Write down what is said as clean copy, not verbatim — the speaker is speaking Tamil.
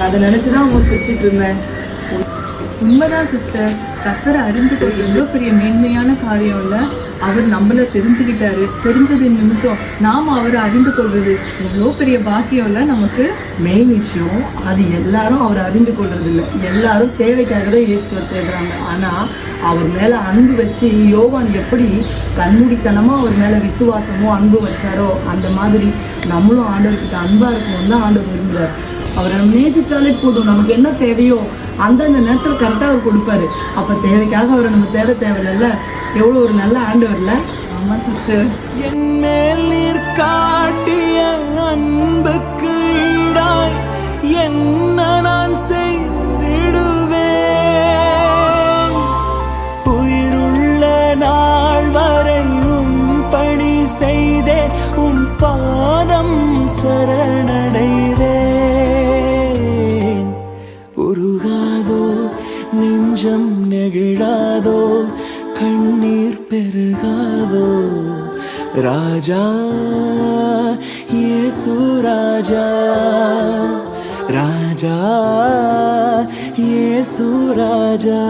அதை நினைச்சுதான் அவங்க சிரிச்சிட்டு இருந்தேன். உண்மைதான் சிஸ்டர். கர்த்தரை அறிந்து கொள்ள எவ்வளோ பெரிய மேன்மையான காரியம் இல்லை. அவர் நம்மளை தெரிஞ்சுக்கிட்டாரு. தெரிஞ்சது நிமித்தம் நாம் அவரை அறிந்து கொள்வது எவ்வளோ பெரிய பாக்கியம் இல்லை நமக்கு. மெயின் விஷயம் அது எல்லாரும் அவர் அறிந்து கொள்றது இல்லை. எல்லாரும் தேவைக்காக தான் இயேசுவை தேடுறாங்க. ஆனால் அவர் மேலே அன்பு வச்சு யோவான் எப்படி கண்மூடித்தனமாக அவர் மேலே விசுவாசமோ அன்பு வச்சாரோ அந்த மாதிரி நம்மளும் ஆண்டவர்கிட்ட அன்பாக இருக்கணும் தான் ஆண்டவர் விரும்புகிறார். அவரை நம்ம நேசிச்சாலே போதும். நமக்கு என்ன தேவையோ அந்தந்த நேரத்தில் கரெக்டாக அவர் கொடுப்பாரு. அப்போ தேவைக்காக அவரை நம்ம தேவையில்லை. எவ்வளோ ஒரு நல்ல ஆண்டவர்ல. ஆமாம் சிஸ்டர். என் மேல் நீர் காட்டிய அன்புக்கு ஈடாய் என்ன நான் செய்திடுவேன். உயிருள்ள நாள் வரை உம் பணி செய்தேன். உம் பாதம் சரணடைவேன். உருகாதோ நெஞ்சம் நெகிழாதோ கண்ணீர் பெருகாதோ ராஜா இயேசு ராஜா ராஜா இயேசு ராஜா.